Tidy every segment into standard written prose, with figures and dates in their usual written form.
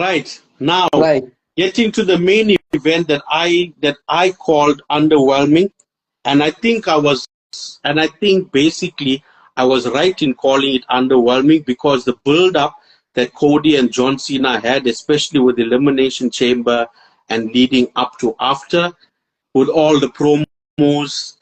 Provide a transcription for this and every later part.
Right. Now, Right. getting to the main event that I called underwhelming, and I think basically I was right in calling it underwhelming because the build up that Cody and John Cena had, especially with the Elimination Chamber and leading up to after, with all the promos,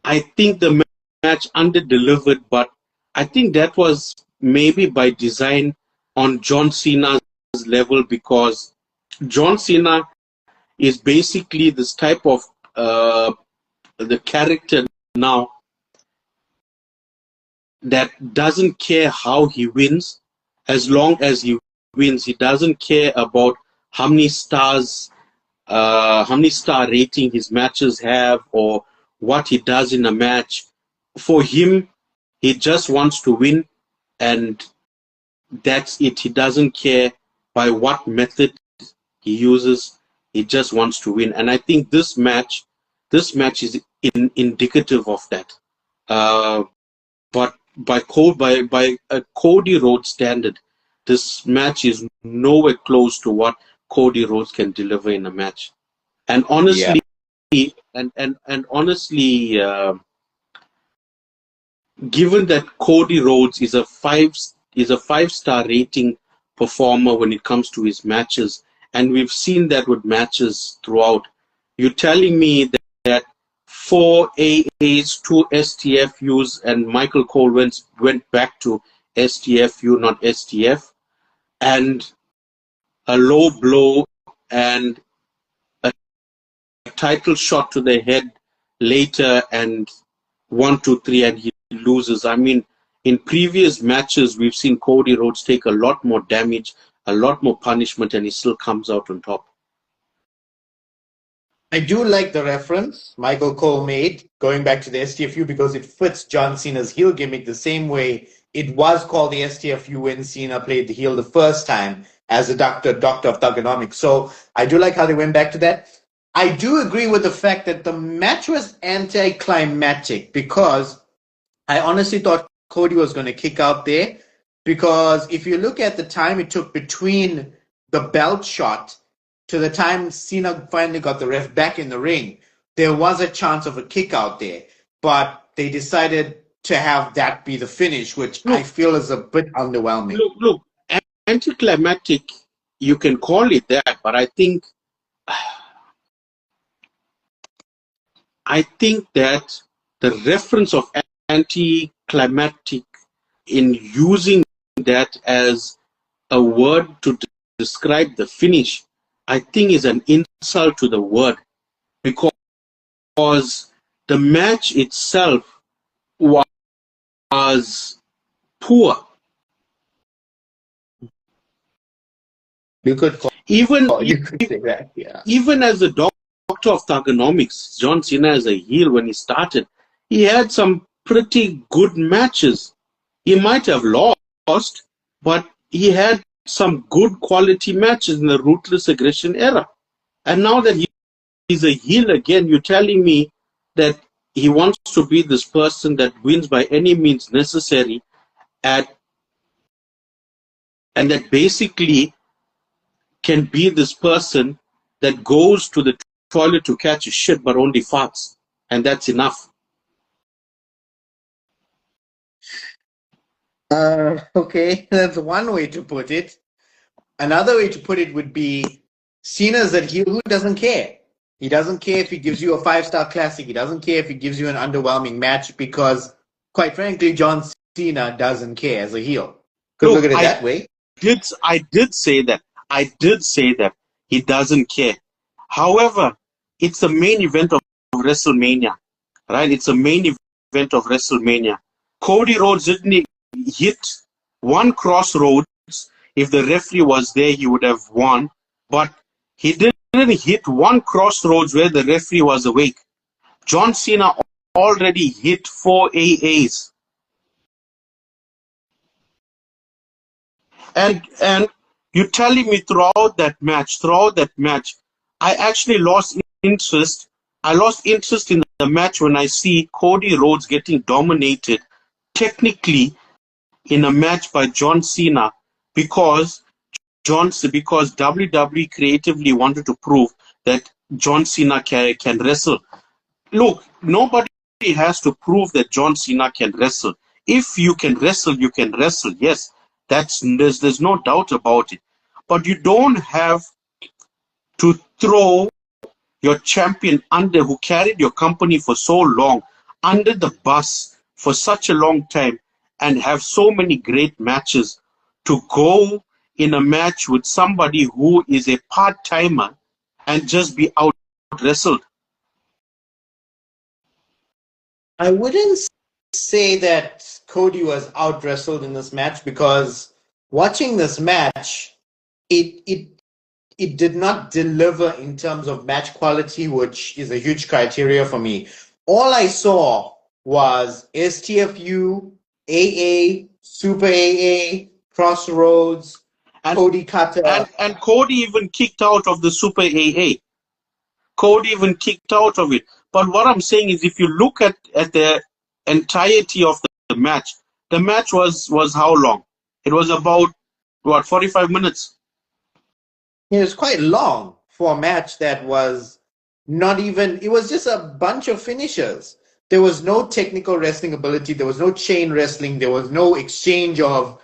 I think the match under-delivered, but I think that was maybe by design on John Cena's level because John Cena is basically this type of the character now that doesn't care how he wins, as long as he wins. He doesn't care about how many stars, how many star rating his matches have, or what he does in a match. For him, he just wants to win, and that's it. He doesn't care by what method he uses. He just wants to win, and I think this match is indicative of that. But by a Cody Rhodes standard, this match is nowhere close to what Cody Rhodes can deliver in a match. And honestly, and honestly, given that Cody Rhodes is a five-star rating performer when it comes to his matches, and we've seen that with matches throughout, you're telling me that 4 AAs, 2 STFUs, and Michael Cole went back to STFU, not STF, and a low blow and a title shot to the head later, and 1, 2, 3, and he loses. I mean, in previous matches, we've seen Cody Rhodes take a lot more damage, a lot more punishment, and he still comes out on top. I do like the reference Michael Cole made, going back to the STFU, because it fits John Cena's heel gimmick the same way it was called the STFU when Cena played the heel the first time as a doctor of thugonomics. So I do like how they went back to that. I do agree with the fact that the match was anticlimactic because I honestly thought Cody was going to kick out there, because if you look at the time it took between the belt shot to the time Cena finally got the ref back in the ring, there was a chance of a kick out there. But they decided to have that be the finish, which I feel is a bit underwhelming. Look, anticlimactic, you can call it that, but I think that the reference of anticlimactic in using that as a word to describe the finish, I think is an insult to the word, because the match itself was poor. You could say that, yeah. Even as a doctor of thugonomics, John Cena as a heel when he started, he had some pretty good matches. He might have lost, but he had some good quality matches in the Ruthless Aggression era. And now that he's a heel again, you're telling me that he wants to be this person that wins by any means necessary, and that basically can be this person that goes to the toilet to catch a shit but only farts, and that's enough. Okay, that's one way to put it. Another way to put it would be Cena's that heel who doesn't care. He doesn't care if he gives you a 5-star classic. He doesn't care if he gives you an underwhelming match, because, quite frankly, John Cena doesn't care as a heel. Could look at it that way. I did say that he doesn't care. However, it's the main event of WrestleMania, right? It's the main event of WrestleMania. Cody Rhodes didn't hit one crossroads. If the referee was there, he would have won. But he didn't hit one crossroads where the referee was awake. John Cena already hit 4 AAs. And you're telling me throughout that match, I actually lost interest. I lost interest in the match when I see Cody Rhodes getting dominated technically in a match by John Cena because WWE creatively wanted to prove that John Cena can wrestle. Look, nobody has to prove that John Cena can wrestle. If you can wrestle, you can wrestle. Yes, there's no doubt about it. But you don't have to throw your champion who carried your company for so long under the bus for such a long time and have so many great matches to go in a match with somebody who is a part-timer and just be out wrestled. I wouldn't say that Cody was out wrestled in this match because watching this match, it did not deliver in terms of match quality, which is a huge criteria for me. All I saw was STFU, AA, Super AA, Crossroads, And, Cody Cutter. and Cody even kicked out of the Super AA. Cody even kicked out of it. But what I'm saying is if you look at the entirety of the match was how long? It was about, what, 45 minutes? It was quite long for a match that was not even, it was just a bunch of finishers. There was no technical wrestling ability. There was no chain wrestling. There was no exchange of,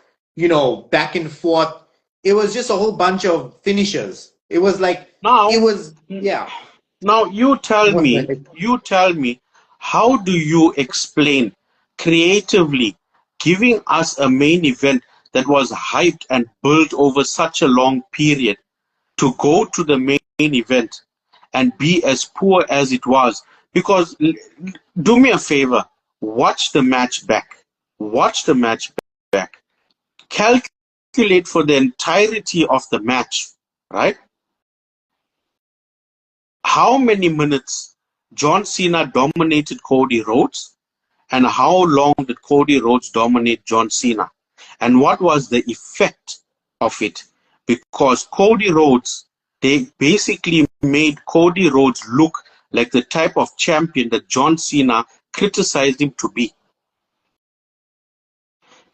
back and forth. It was just a whole bunch of finishers. It was like, Now, yeah. now you tell me, how do you explain creatively giving us a main event that was hyped and built over such a long period to go to the main event and be as poor as it was? Because do me a favor, watch the match back. Watch the match back. Calculate for the entirety of the match, right? How many minutes John Cena dominated Cody Rhodes, and how long did Cody Rhodes dominate John Cena? And what was the effect of it? Because Cody Rhodes, they basically made Cody Rhodes look like the type of champion that John Cena criticized him to be.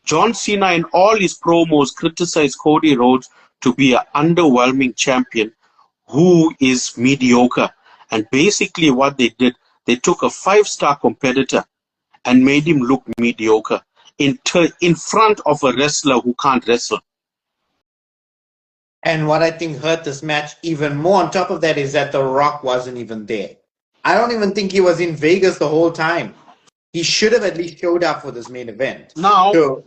John Cena in all his promos criticized Cody Rhodes to be an underwhelming champion who is mediocre. And basically what they did, they took a 5-star competitor and made him look mediocre in front of a wrestler who can't wrestle. And what I think hurt this match even more on top of that is that The Rock wasn't even there. I don't even think he was in Vegas the whole time. He should have at least showed up for this main event. Now you're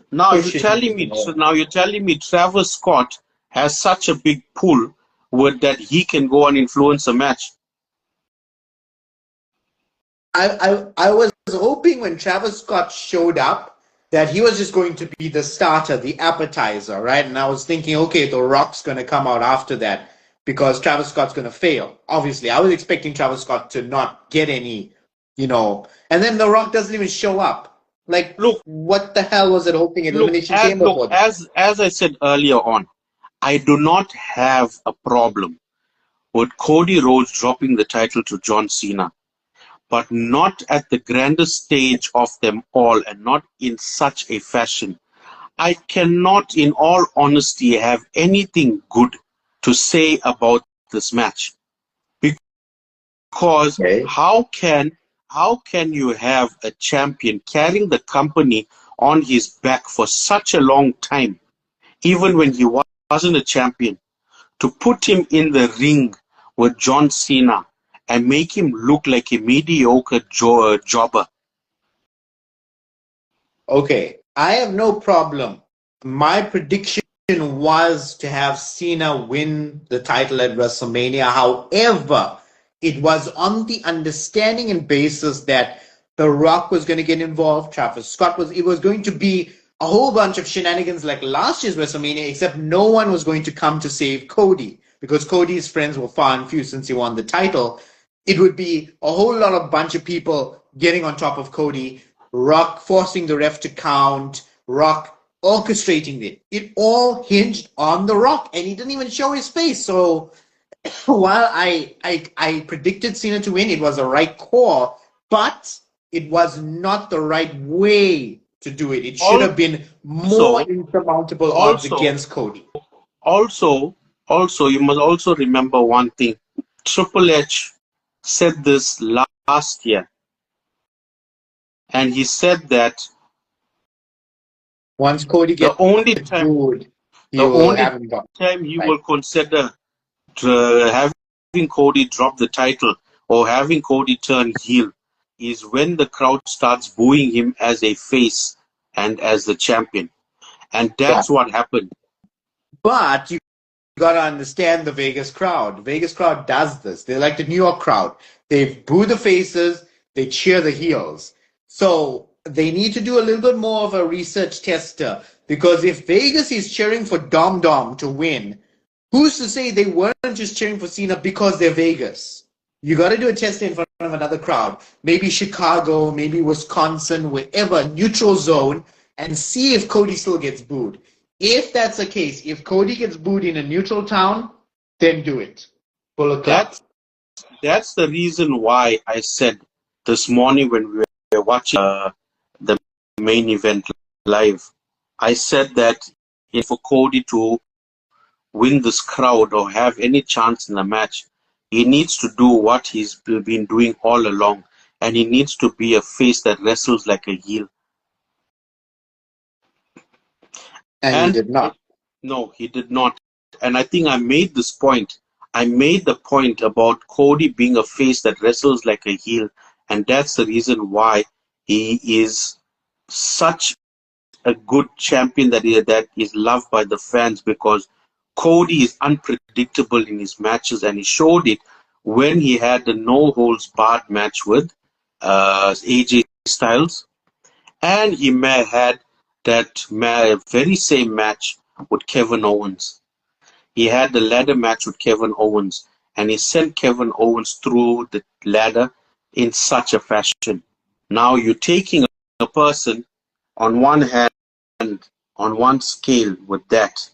telling me Travis Scott has such a big pull that he can go and influence a match. I was hoping when Travis Scott showed up that he was just going to be the starter, the appetizer, right? And I was thinking, okay, The Rock's going to come out after that because Travis Scott's going to fail. Obviously, I was expecting Travis Scott to not get any, and then The Rock doesn't even show up. Like, look, what the hell was it hoping Elimination Chamber for? As I said earlier on, I do not have a problem with Cody Rhodes dropping the title to John Cena, but not at the grandest stage of them all and not in such a fashion. I cannot, in all honesty, have anything good to say about this match. Because how can you have a champion carrying the company on his back for such a long time, even when he wasn't a champion, to put him in the ring with John Cena and make him look like a mediocre jobber? Okay, I have no problem. My prediction was to have Cena win the title at WrestleMania. However, it was on the understanding and basis that The Rock was going to get involved. Travis Scott it was going to be a whole bunch of shenanigans like last year's WrestleMania, except no one was going to come to save Cody because Cody's friends were far and few since he won the title. It would be a whole lot of bunch of people getting on top of Cody, Rock forcing the ref to count, Rock orchestrating it. It all hinged on The Rock, and he didn't even show his face. So while I predicted Cena to win, it was the right call, but it was not the right way to do it. It should have been more insurmountable odds against Cody. Also, you must also remember one thing. Triple H said this last year, and he said that once Cody gets booed, the only time he will consider having Cody drop the title or having Cody turn heel is when the crowd starts booing him as a face and as the champion. And that's what happened. But you got to understand the Vegas crowd. Vegas crowd does this. They're like the New York crowd. They boo the faces, they cheer the heels. So they need to do a little bit more of a research tester, because if Vegas is cheering for Dom Dom to win, who's to say they weren't just cheering for Cena because they're Vegas? You got to do a test in front of another crowd, maybe Chicago, maybe Wisconsin, wherever, neutral zone, and see if Cody still gets booed. If that's the case, if Cody gets booed in a neutral town, then do it. Pull a crowd. That's the reason why I said this morning when we were watching the main event live, I said that for Cody to win this crowd or have any chance in the match, he needs to do what he's been doing all along, and he needs to be a face that wrestles like a heel. And he did not. No, he did not. And I think I made this point. I made the point about Cody being a face that wrestles like a heel, and that's the reason why he is such a good champion that is loved by the fans, because Cody is unpredictable in his matches, and he showed it when he had the no-holds-barred match with AJ Styles, and he had that very same match with Kevin Owens. He had the ladder match with Kevin Owens, and he sent Kevin Owens through the ladder in such a fashion. Now you're taking a person on one hand, on one scale with that,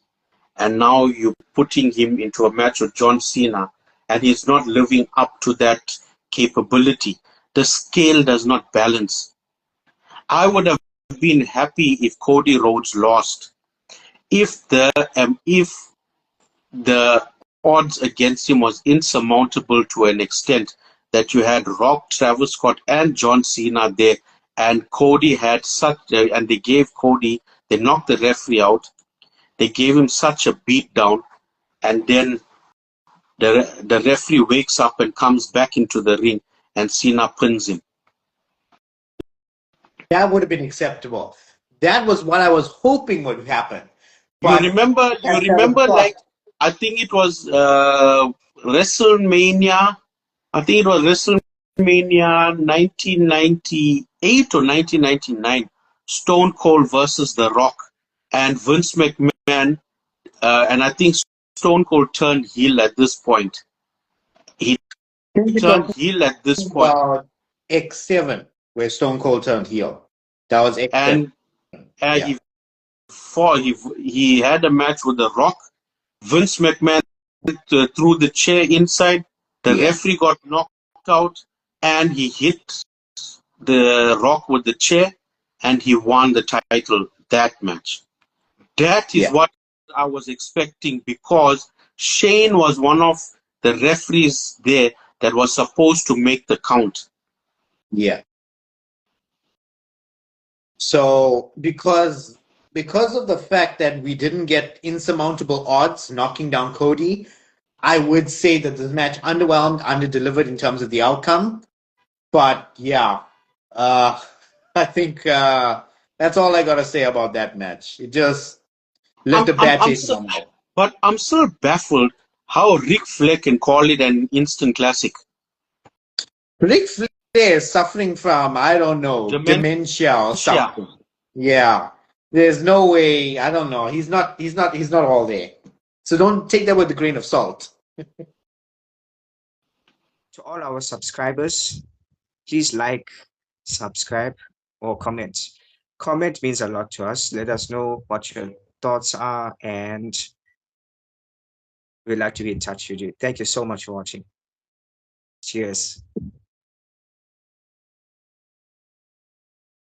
and now you're putting him into a match with John Cena, and he's not living up to that capability. The scale does not balance. I would have been happy if Cody Rhodes lost, if the odds against him was insurmountable to an extent that you had Rock, Travis Scott, and John Cena there, and Cody had and they gave Cody, they knocked the referee out, they gave him such a beat down, and then the referee wakes up and comes back into the ring, and Cena pins him. That would have been acceptable. That was what I was hoping would happen. But you remember, like, I think it was WrestleMania. I think it was WrestleMania 1998 or 1999. Stone Cold versus The Rock, and Vince McMahon, and I think Stone Cold turned heel at this point. He turned heel at this point. About X7, where Stone Cold turned heel. That was X7. And he had a match with The Rock. Vince McMahon threw the chair inside. The referee got knocked out, and he hit The Rock with the chair, and he won the title that match. That is what I was expecting, because Shane was one of the referees there that was supposed to make the count. Yeah. So because of the fact that we didn't get insurmountable odds knocking down Cody, I would say that this match underwhelmed, underdelivered in terms of the outcome. But yeah, I think that's all I got to say about that match. It just left a bad taste in my mouth. But I'm still baffled how Ric Flair can call it an instant classic. Ric Flair is suffering from, I don't know, dementia or something. Yeah. There's no way, I don't know. He's not all there. So don't take that with a grain of salt. To all our subscribers, please like, subscribe, or comment. Comment means a lot to us. Let us know what your thoughts are, and we'd like to be in touch with you. Thank you so much for watching. Cheers.